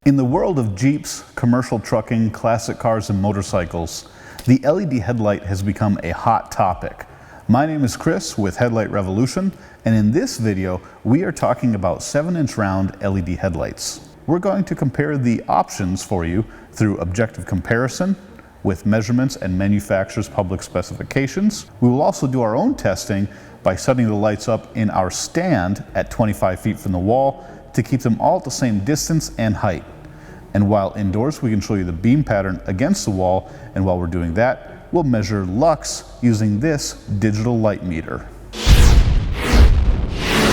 In the world of Jeeps, commercial trucking, classic cars, and motorcycles, the LED headlight has become a hot topic. My name is Chris with Headlight Revolution, and in this video, we are talking about 7-inch round LED headlights. We're going to compare the options for you through objective comparison with measurements and manufacturer's public specifications. We will also do our own testing by setting the lights up in our stand at 25 feet from the wall to keep them all at the same distance and height. And while indoors, we can show you the beam pattern against the wall, and while we're doing that, we'll measure lux using this digital light meter.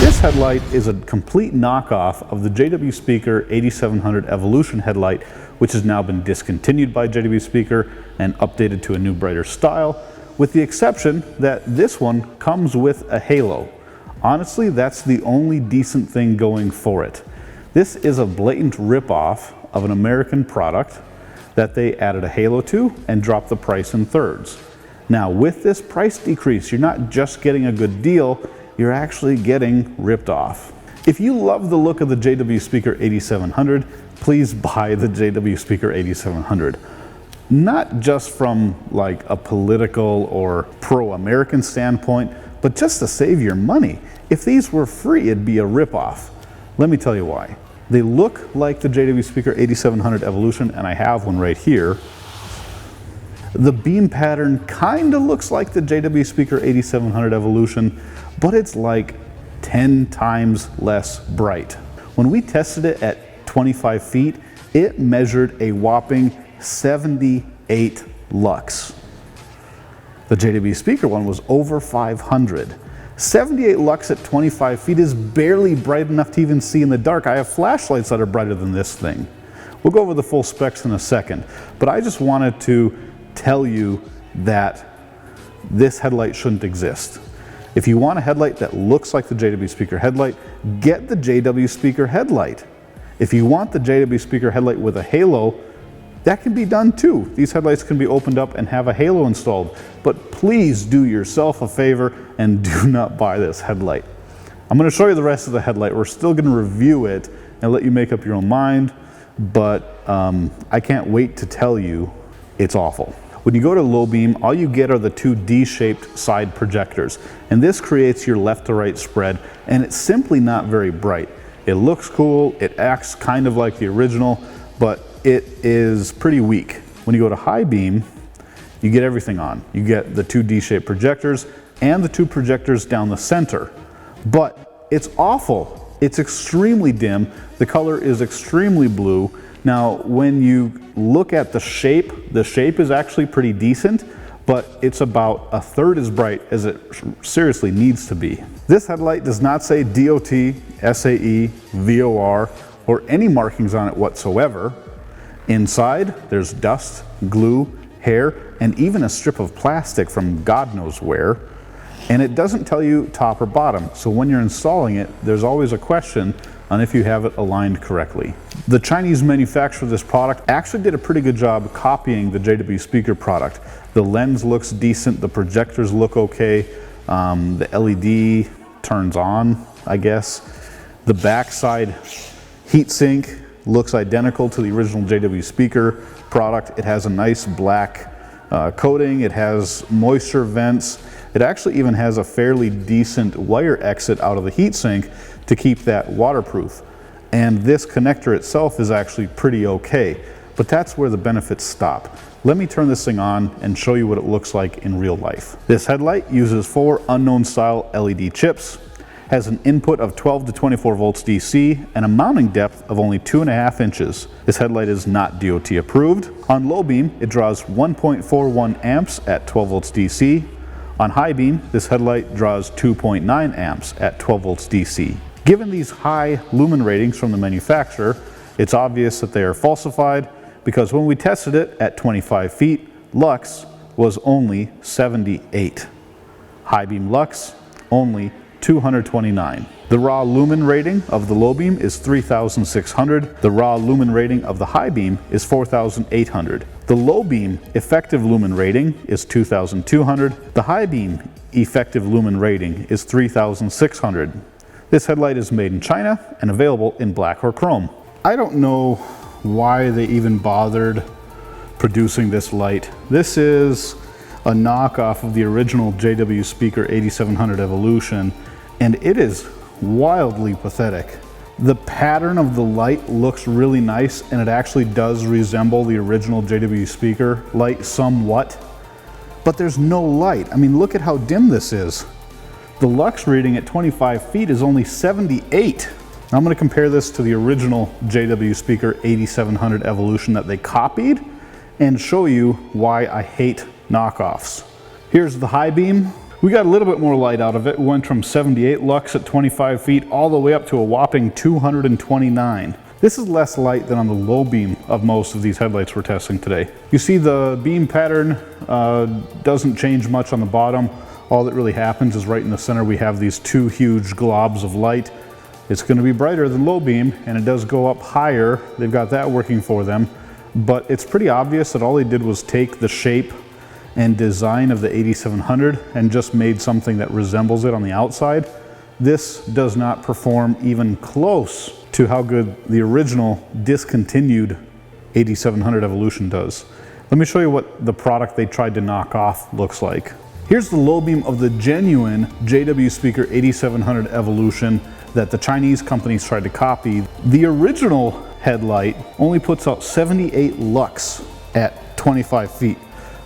This headlight is a complete knockoff of the JW Speaker 8700 Evolution headlight, which has now been discontinued by JW Speaker and updated to a new brighter style, with the exception that this one comes with a halo. Honestly, that's the only decent thing going for it. This is a blatant ripoff of an American product that they added a halo to and dropped the price in thirds. Now, with this price decrease, you're not just getting a good deal, you're actually getting ripped off. If you love the look of the JW Speaker 8700, please buy the JW Speaker 8700. Not just from like a political or pro-American standpoint, but just to save your money. If these were free, it'd be a ripoff. Let me tell you why. They look like the JW Speaker 8700 Evolution, and I have one right here. The beam pattern kind of looks like the JW Speaker 8700 Evolution, but it's like 10 times less bright. When we tested it at 25 feet, it measured a whopping 78 lux. The JW Speaker one was over 500. 78 lux at 25 feet is barely bright enough to even see in the dark. I have flashlights that are brighter than this thing. We'll go over the full specs in a second, but I just wanted to tell you that this headlight shouldn't exist. If you want a headlight that looks like the JW Speaker headlight, get the JW Speaker headlight. If you want the JW Speaker headlight with a halo, that can be done too. These headlights can be opened up and have a halo installed. But please do yourself a favor and do not buy this headlight. I'm going to show you the rest of the headlight. We're still going to review it and let you make up your own mind, but I can't wait to tell you it's awful. When you go to low beam, all you get are the two D-shaped side projectors, and this creates your left to right spread, and it's simply not very bright. It looks cool, it acts kind of like the original, but it is pretty weak. When you go to high beam, you get everything on. You get the two D-shaped projectors and the two projectors down the center. But it's awful. It's extremely dim. The color is extremely blue. Now, when you look at the shape is actually pretty decent, but it's about a third as bright as it seriously needs to be. This headlight does not say DOT, SAE, VOR, or any markings on it whatsoever. Inside, there's dust, glue, hair, and even a strip of plastic from God knows where. And it doesn't tell you top or bottom, so when you're installing it, there's always a question on if you have it aligned correctly. The Chinese manufacturer of this product actually did a pretty good job copying the JW Speaker product. The lens looks decent, the projectors look okay, the LED turns on, I guess. The backside heatsink looks identical to the original JW Speaker product. It has a nice black coating, it has moisture vents, it actually even has a fairly decent wire exit out of the heatsink to keep that waterproof. And this connector itself is actually pretty okay, but that's where the benefits stop. Let me turn this thing on and show you what it looks like in real life. This headlight uses 4 unknown style LED chips, has an input of 12 to 24 volts DC, and a mounting depth of only 2.5 inches. This headlight is not DOT approved. On low beam, it draws 1.41 amps at 12 volts DC. On high beam, this headlight draws 2.9 amps at 12 volts DC. Given these high lumen ratings from the manufacturer, it's obvious that they are falsified, because when we tested it at 25 feet, lux was only 78. High beam lux, only 229. The raw lumen rating of the low beam is 3,600. The raw lumen rating of the high beam is 4,800. The low beam effective lumen rating is 2,200. The high beam effective lumen rating is 3,600. This headlight is made in China and available in black or chrome. I don't know why they even bothered producing this light. This is a knockoff of the original JW Speaker 8700 Evolution, and it is wildly pathetic. The pattern of the light looks really nice, and it actually does resemble the original JW Speaker light somewhat, but there's no light. I mean, look at how dim this is. The lux reading at 25 feet is only 78. I'm going to compare this to the original JW Speaker 8700 Evolution that they copied and show you why I hate knockoffs. Here's the high beam. We got a little bit more light out of it. We went from 78 lux at 25 feet all the way up to a whopping 229. This is less light than on the low beam of most of these headlights we're testing today. You see the beam pattern doesn't change much on the bottom. All that really happens is right in the center we have these two huge globs of light. It's going to be brighter than low beam, and it does go up higher. They've got that working for them, but it's pretty obvious that all they did was take the shape and design of the 8700 and just made something that resembles it on the outside. This does not perform even close to how good the original discontinued 8700 Evolution does. Let me show you what the product they tried to knock off looks like. Here's the low beam of the genuine JW Speaker 8700 Evolution that the Chinese companies tried to copy. The original headlight only puts out 78 lux at 25 feet.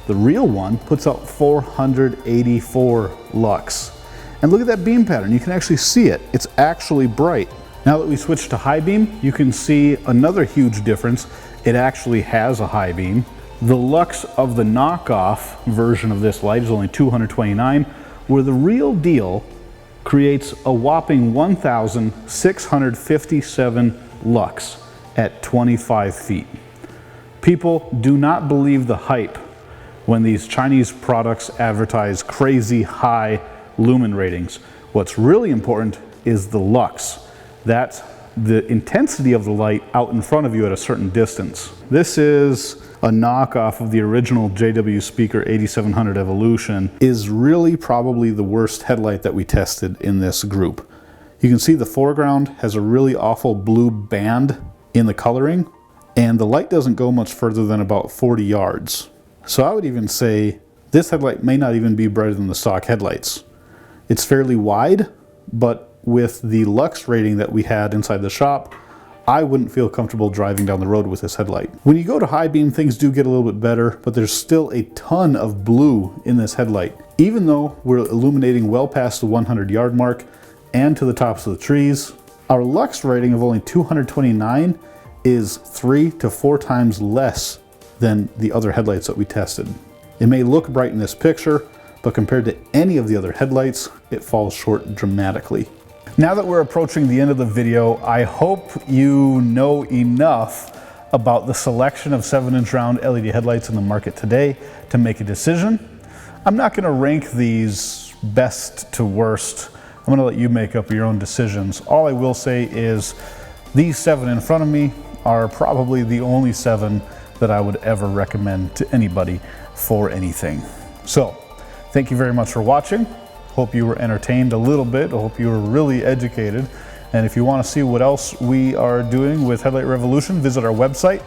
The real one puts out 484 lux. And look at that beam pattern. You can actually see it. It's actually bright. Now that we switched to high beam, you can see another huge difference. It actually has a high beam. The lux of the knockoff version of this light is only 229, where the real deal creates a whopping 1,657 lux at 25 feet. People do not believe the hype when these Chinese products advertise crazy high lumen ratings. What's really important is the lux. That's the intensity of the light out in front of you at a certain distance. This is a knockoff of the original JW Speaker 8700 Evolution. Is really probably the worst headlight that we tested in this group. You can see the foreground has a really awful blue band in the coloring, and the light doesn't go much further than about 40 yards. So I would even say this headlight may not even be brighter than the stock headlights. It's fairly wide, but with the lux rating that we had inside the shop, I wouldn't feel comfortable driving down the road with this headlight. When you go to high beam, things do get a little bit better, but there's still a ton of blue in this headlight. Even though we're illuminating well past the 100-yard mark and to the tops of the trees, our lux rating of only 229 is 3 to 4 times less than the other headlights that we tested. It may look bright in this picture, but compared to any of the other headlights, it falls short dramatically. Now that we're approaching the end of the video, I hope you know enough about the selection of 7-inch round LED headlights in the market today to make a decision. I'm not going to rank these best to worst. I'm going to let you make up your own decisions. All I will say is these 7 in front of me are probably the only 7 that I would ever recommend to anybody for anything. So, thank you very much for watching. Hope you were entertained a little bit. I hope you were really educated. And if you want to see what else we are doing with Headlight Revolution, visit our website,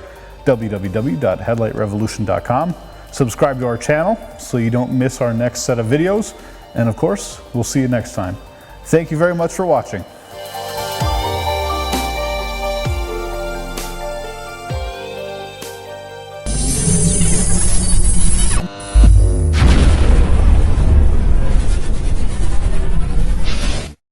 www.headlightrevolution.com. Subscribe to our channel so you don't miss our next set of videos. And of course, we'll see you next time. Thank you very much for watching.